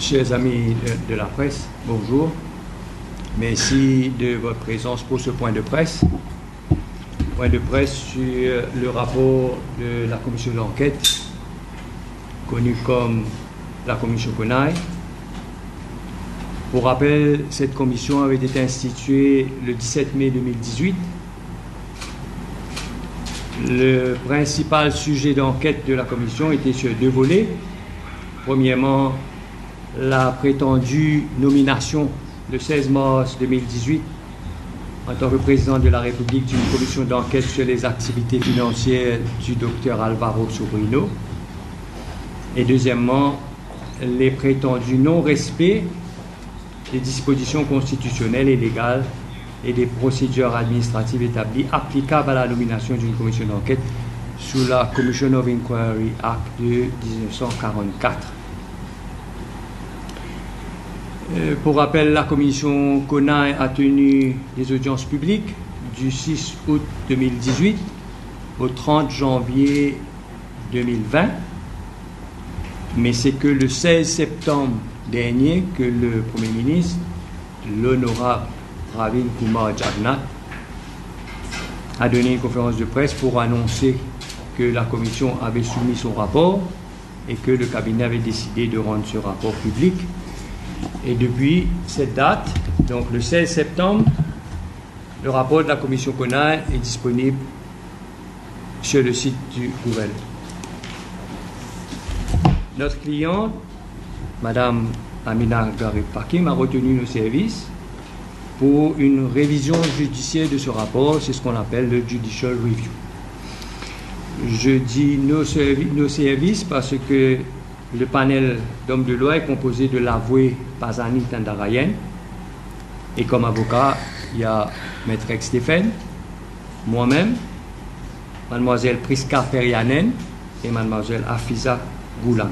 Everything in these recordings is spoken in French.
Chers amis de la presse, bonjour. Merci de votre présence pour ce point de presse. Point de presse sur le rapport de la commission d'enquête, connue comme la commission Konaï. Pour rappel, cette commission avait été instituée le 17 mai 2018. Le principal sujet d'enquête de la commission était sur deux volets. Premièrement, la prétendue nomination le 16 mars 2018 en tant que président de la République d'une commission d'enquête sur les activités financières du docteur Alvaro Sobrino. Et deuxièmement, les prétendus non-respects des dispositions constitutionnelles et légales et des procédures administratives établies applicables à la nomination d'une commission d'enquête sous la Commission of Inquiry Act de 1944. Pour rappel, la commission Konaï a tenu des audiences publiques du 6 août 2018 au 30 janvier 2020, mais c'est que le 16 septembre dernier que le Premier ministre, l'honorable Pravin Kumar Jagannath, a donné une conférence de presse pour annoncer que la commission avait soumis son rapport et que le cabinet avait décidé de rendre ce rapport public. Et depuis cette date, donc le 16 septembre, le rapport de la commission Konaï est disponible sur le site du gouvernement. Notre cliente, Madame Amina Garib-Pakim, a retenu nos services pour une révision judiciaire de ce rapport. C'est ce qu'on appelle le Judicial Review. Je dis nos services parce que le panel d'hommes de loi est composé de l'avoué Pazani Tandarayan et comme avocat, il y a Maître Stéphane, moi-même, Mademoiselle Priska Perianen et Mademoiselle Afiza Goulam.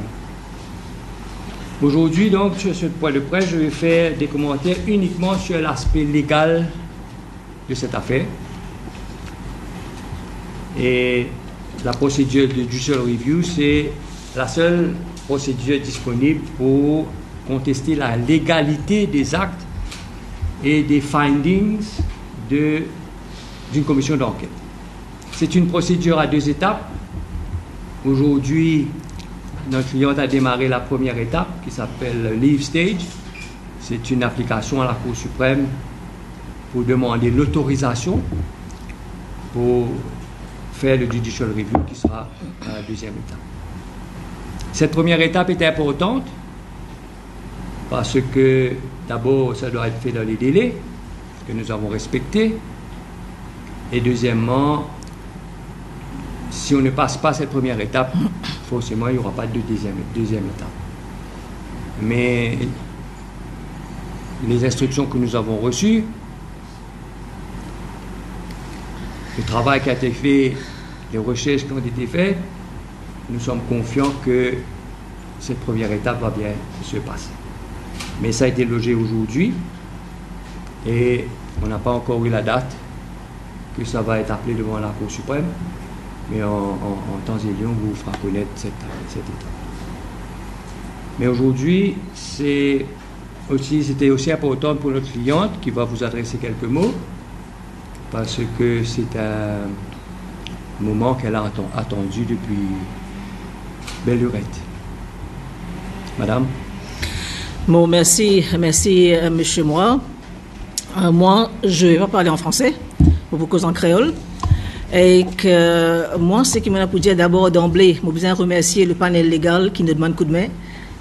Aujourd'hui, donc, sur ce point de presse, je vais faire des commentaires uniquement sur l'aspect légal de cette affaire. Et la procédure de Judicial Review, c'est la seule procédure disponible pour contester la légalité des actes et des findings d'une commission d'enquête. C'est une procédure à deux étapes. Aujourd'hui, notre cliente a démarré la première étape qui s'appelle Leave Stage. C'est une application à la Cour suprême pour demander l'autorisation pour faire le Judicial Review qui sera la deuxième étape. Cette première étape est importante parce que d'abord ça doit être fait dans les délais que nous avons respectés et deuxièmement, si on ne passe pas cette première étape, forcément il n'y aura pas de deuxième étape. Mais les instructions que nous avons reçues, le travail qui a été fait, les recherches qui ont été faites, nous sommes confiants que cette première étape va bien se passer. Mais ça a été logé aujourd'hui et on n'a pas encore eu la date que ça va être appelé devant la Cour suprême. Mais en temps et lieu, on vous fera connaître cette étape. Mais aujourd'hui, c'était aussi important pour notre cliente qui va vous adresser quelques mots parce que c'est un moment qu'elle a attendu depuis belle lurette. Madame. Bon, merci, monsieur Moi. Moi, je ne vais pas parler en français, pour vous causer en créole. Et que moi, ce qui m'a pour dire d'abord d'emblée, je besoin remercier le panel légal qui nous demande coup de main.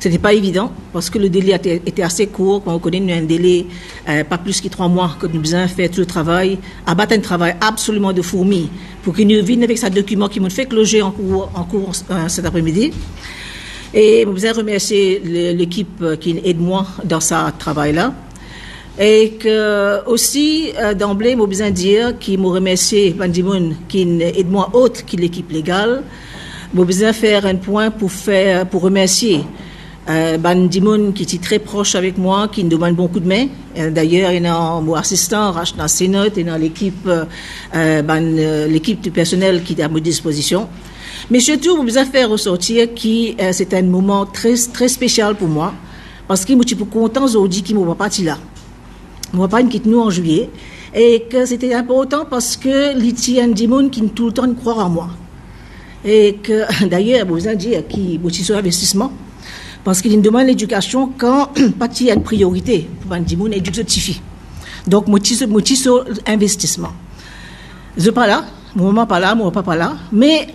Ce n'était pas évident parce que le délai était assez court. Quand on connaît un délai pas plus que 3 mois que nous besoin faire tout le travail, abattre un travail absolument de fourmi pour qu'il nous vienne avec ce document qui m'ont fait loger en cours cet après-midi. Et je besoin remercier l'équipe qui aide moi dans ce travail-là. Et que aussi d'emblée, j'ai besoin de dire qu'il m'a remercié Bandimoun qui aide moi autre que l'équipe légale. J'ai besoin de faire un point pour remercier Bandimoun qui était très proche avec moi, qui nous demande beaucoup de main. D'ailleurs, il y a mon assistant, Rachna Sénat, et dans l'équipe du personnel qui est à ma disposition. Mais surtout, j'ai besoin de faire ressortir que c'est un moment très, très spécial pour moi. parce que je suis content aujourd'hui qu'il ne va pas là. On va pas quitter nous en juillet. Et que c'était important parce que l'Iti and Dimon qui tout le temps croire en moi. Et que d'ailleurs, vous avez dit qu'il y a sur investissement. Parce qu'il demande l'éducation quand pas qu'il y a une priorité pour Dimon éducatif. Donc, moi, sur investissement. Je ne suis pas là, mon maman pas là, mon papa pas là, mais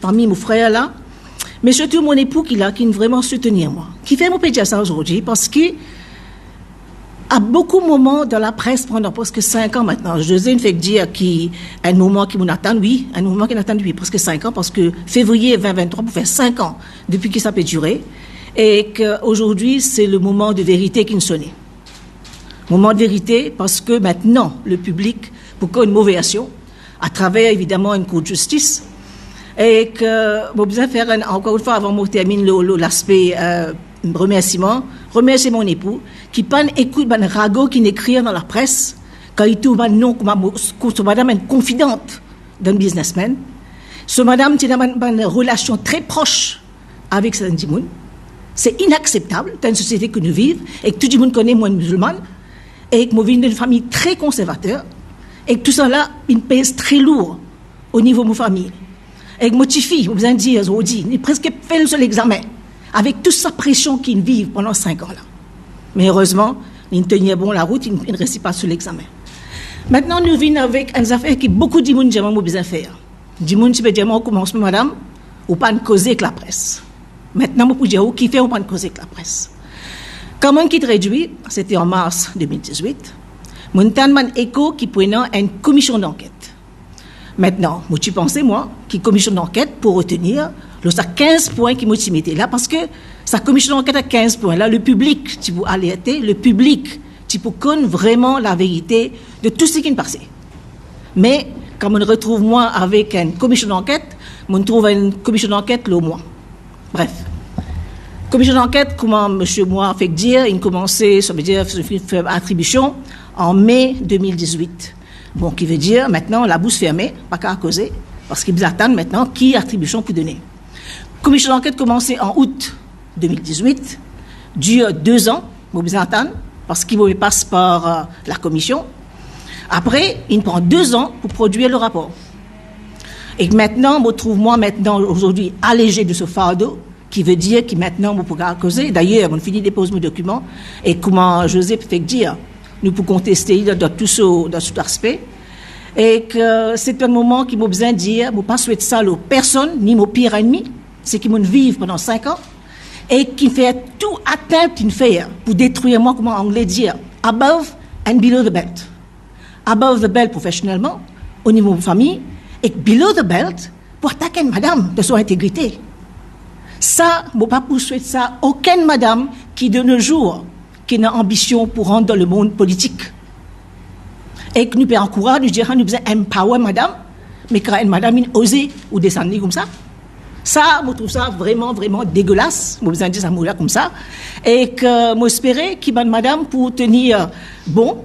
parmi mes frères là, mais surtout mon époux qui est vraiment soutenir moi. Qui fait mon pédia ça aujourd'hui parce que à beaucoup de moments dans la presse pendant presque 5 ans maintenant, je vous ai fait dire qu'il y a un moment qui m'attend, oui, un moment qui m'attend, oui, presque 5 ans, parce que février 2023, pour faire 5 ans depuis que ça peut durer, et qu'aujourd'hui, c'est le moment de vérité qui nous sonne. Moment de vérité, parce que maintenant, le public, pour une mauvaise action, à travers évidemment une cour de justice, et que, je besoin faire encore une fois, avant que je termine l'aspect remerciement, remercier mon époux, qui pas écoute un ragot qui n'écrit dans la presse, quand il trouve un nom comme madame une confidente d'un businessman. Ce madame qui a une relation très proche avec cette Ndimoun. C'est inacceptable dans une société que nous vivons, et que tout le monde connaît moi musulmane, et que moi viens d'une famille très conservateur, et que tout ça là, il pèse très lourd au niveau de ma famille. Et que moi, petite fille, vous besoin de dire, il presque fait le seul examen, avec toute sa pression qu'il vit pendant 5 ans là. Mais heureusement, il tenait bon la route, il ne restait pas sur l'examen. Maintenant, nous venons avec une affaire qui beaucoup de monde ont besoin de faire. Du monde qui peut dire, on commence, madame, ou pas causer avec la presse. Maintenant, je peux dire, qui fait, on pas causer avec la presse. Quand on quitte réduit, c'était en mars 2018, mon tanman écho qui prenait une commission d'enquête. Maintenant, moi, tu pensais, moi, qui commission d'enquête pour retenir, ça 15 points qui m'ont mis là, parce que sa commission d'enquête à 15 points, là, le public, tu peux alerter, le public, tu peux connaître vraiment la vérité de tout ce qui est passé. Mais, quand on retrouve moi avec une commission d'enquête, on trouve une commission d'enquête le mois. Bref. Commission d'enquête, comment M. Moua fait dire, il commençait, ça veut dire, faire attribution en mai 2018. Bon, qui veut dire, maintenant, la bouche fermée, pas qu'à causer, parce qu'ils attendent maintenant qui attribution peut donner. Commission d'enquête commençait en août 2018, dure 2 ans, vous attendre, parce qu'il passe par la commission. Après, il prend 2 ans pour produire le rapport. Et maintenant, je trouve moi maintenant, aujourd'hui, allégé de ce fardeau, qui veut dire que maintenant, on pourra causer. D'ailleurs, on finit de déposer mes documents, et comment Joseph fait dire, nous pouvons contester dans tout cet aspect. Et que c'est un moment qui m'a besoin de dire, je ne pas souhaiter ça à personne, ni mon pire ennemi, c'est qui m'ont vécu pendant 5 ans, et qui fait tout atteinte une faire pour détruire moi, comment en anglais dire, above and below the belt. Above the belt professionnellement, au niveau de ma famille, et below the belt pour attaquer une madame de son intégrité. Ça, je ne peux pas souhaiter ça à aucune madame qui de nos jours, qui a ambition pour rentrer dans le monde politique. Et que nous pouvons encourager, nous dire, nous devons empower madame, mais quand une madame osé ou descendre comme ça, ça, je trouve ça vraiment, vraiment dégueulasse. Je besoin de dire ça là comme ça. Et que j'espère qu'il y a une madame pour tenir bon,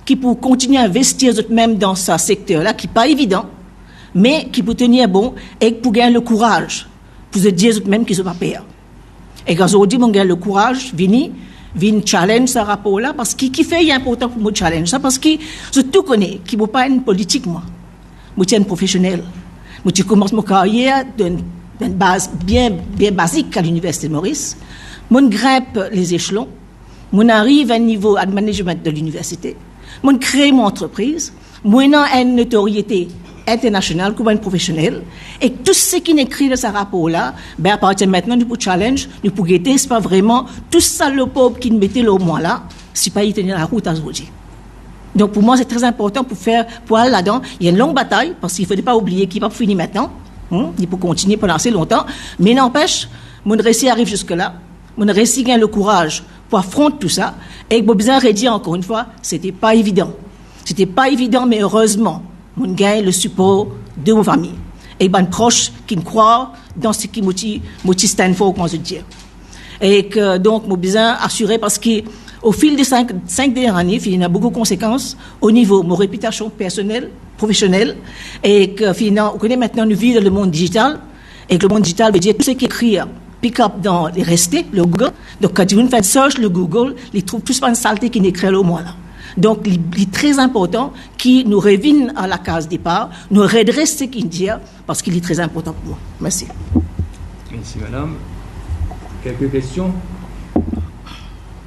qui pour continuer à investir même dans ce secteur-là, qui n'est pas évident, mais qui peut tenir bon et pour gagner le courage, pour se dire même qu'ils ne sont pas payés. Et quand aujourd'hui, on gagne le courage, vient challenge ce rapport-là, parce qu'il fait important pour moi challenge ça, parce que je tout connais, qui ne veut pas une politique, moi. Je suis un professionnel. Je commence ma carrière d'une base bien basique à l'Université de Maurice. Je grimpe les échelons. Je arrive à un niveau de management de l'université. Je crée mon entreprise. Je ai une notoriété internationale comme un professionnel. Et tout ce qui est écrit dans ce rapport-là, à partir de maintenant, nous pouvons challenge, nous pouvons guetter, ce n'est pas vraiment tout ça le peuple qui nous mettait le mois là, si pas y tenir la route à aujourd'hui. Donc pour moi, c'est très important pour aller là-dedans. Il y a une longue bataille, parce qu'il ne faut pas oublier qu'il va finir maintenant. Il peut continuer pendant assez longtemps. Mais n'empêche, mon récit arrive jusque-là. Mon récit gagne le courage pour affronter tout ça. Et j'ai besoin de dire encore une fois, c'était pas évident. C'était pas évident, mais heureusement, on gagne le support de ma famille. Et ben proche qui me croient dans ce qui me stand for, comment je dis. Et que donc, j'ai besoin d'assurer parce que au fil des 5 dernières années, il y a beaucoup de conséquences au niveau de ma réputation personnelle, professionnelle, et que finalement, on connaît maintenant une vie dans le monde digital, et que le monde digital veut dire tout ce qui est écrit pick-up dans les restés, le Google. Donc, quand tu fais search le Google, il trouve plus pas une saleté qui n'écrit au moins là. Donc, il est très important qu'il nous revienne à la case départ, nous redresse ce qu'il dit, parce qu'il est très important pour moi. Merci. Merci, madame. Quelques questions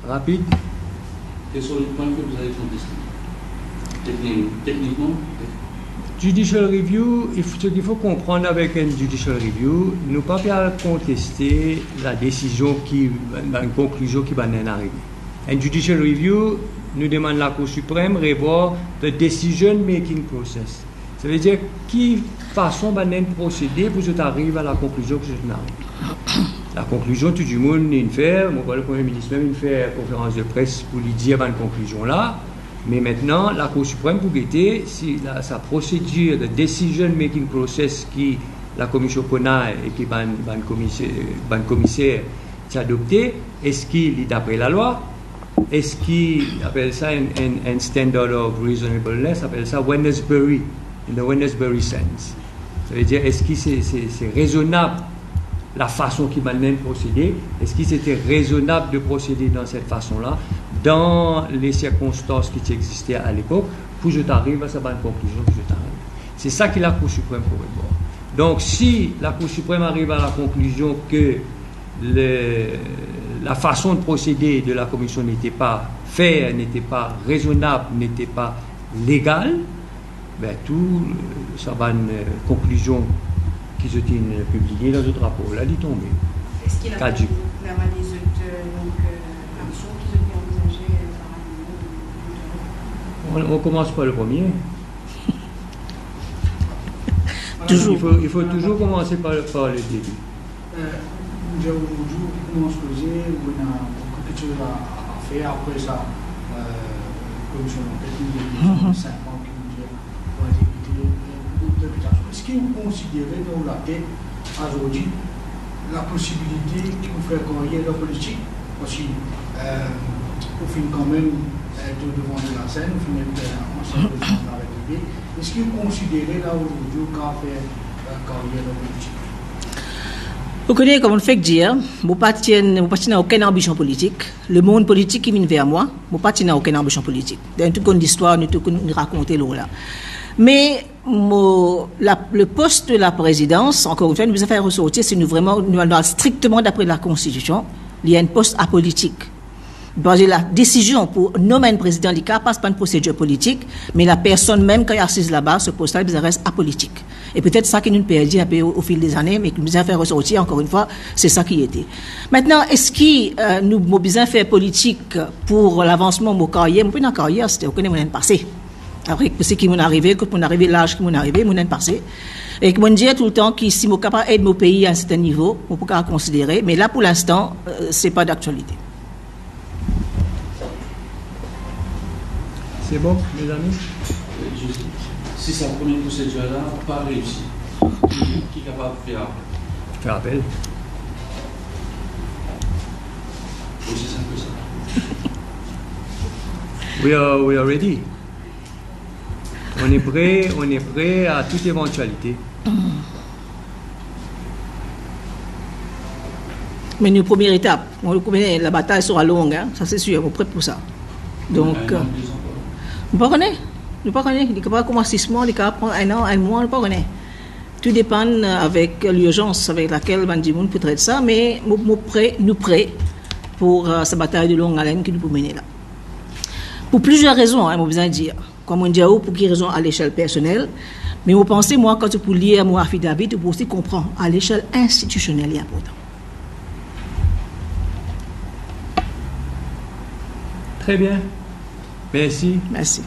rapides? Quels sont les points que vous avez contestés? Techniquement? Judicial review, ce qu'il faut comprendre avec une judicial review, nous ne pouvons pas contester la décision une conclusion qui va en arriver. Une judicial review nous demande la Cour suprême de revoir the decision making process. Ça veut dire qui façon va procéder pour que tu arrives à la conclusion que je n'arrive. La conclusion, tout le monde n'est fait. Moi, le Premier ministre même fait une conférence de presse pour lui dire une conclusion là. Mais maintenant, la Cour suprême, pour guetter, si sa procédure de decision-making process qui la commission CONAI et qui le commissaire s'est adopté, est-ce qu'il est d'après la loi? Est-ce qu'il appelle ça un standard of reasonableness? Appelle ça Wednesbury, in the Wednesbury sense. Ça veut dire, est-ce que c'est raisonnable la façon qu'il m'a procédé? Est-ce que c'était raisonnable de procéder dans cette façon-là, dans les circonstances qui existaient à l'époque, pour que je t'arrive à cette bonne conclusion que je t'arrive? C'est ça que la Cour suprême pourrait voir. Donc, si la Cour suprême arrive à la conclusion que la façon de procéder de la Commission n'était pas fair, n'était pas raisonnable, n'était pas légale, ben tout ça va une conclusion qui se tient publiée dans notre rapport. Là, il est tombé. Est-ce qu'il y a vraiment des autres actions qui ont été envisagées par On commence par le premier. Toujours. Il faut toujours commencer par le début. Aujourd'hui, comment se faisait, on a quelque chose à faire après ça, commission d'enquête, 5 ans qui nous dit pour exécuter beaucoup d'invitations. Est-ce que vous considérez dans la tête aujourd'hui la possibilité que vous faites carrière dans la politique? Parce que vous finissez quand même devant la scène, vous finissez ancien président de la République. Est-ce que vous considérez là aujourd'hui qu'à faire carrière dans la politique? Vous connaissez, comme on fait dire, je n'ai aucune ambition politique. Le monde politique qui vient vers moi, je n'ai aucune ambition politique. Dans toute l'histoire, nous raconter là. Mais le poste de la présidence, encore une fois, nous avons fait ressortir, c'est vraiment, strictement d'après la Constitution, il y a un poste apolitique. La décision pour nommer un président du cas passe par une procédure politique, mais la personne même qui est assise là-bas, ce poste-là, il reste apolitique. Et peut-être ça qui nous perdit un peu au fil des années, mais que nous avons fait ressortir, encore une fois, c'est ça qui était. Maintenant, est-ce que nous avons besoin de faire politique pour l'avancement de nos carrières? Mon carrière, c'était aucun moment passé. Après, c'est qui m'est arrivé, quand on arrivé l'âge qui m'est arrivé, mon passé. Et que moi, je dis tout le temps que si je suis capable d'aider mon pays à un certain niveau, on peut pas considérer, mais là, pour l'instant, c'est pas d'actualité. C'est bon, mes amis? Si sa première procédure-là n'a pas réussi, qui est capable de faire appel? Aussi simple que ça. We are ready. On est prêt à toute éventualité. Mais une première étape, la bataille sera longue, hein? Ça c'est sûr, on est prêt pour ça. Donc, nous ne connaissons pas. Il ne pas commencer 6 mois, il peut prendre 1 an, 1 mois, on ne connaît pas. Tout dépend avec l'urgence avec laquelle Bandimoun peut traiter ça, mais nous prêts pour cette bataille de longue haleine qui nous peut mener là. Pour plusieurs raisons, hein, je besoin de dire. Comme on dit, pour quelles raisons à l'échelle personnelle, mais vous pensez, moi, quand vous lire mon affidavit, vous aussi comprendre à l'échelle institutionnelle, il est important. Très bien. Merci. Merci.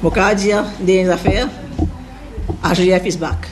Mon cas dire des affaires, AGF is back.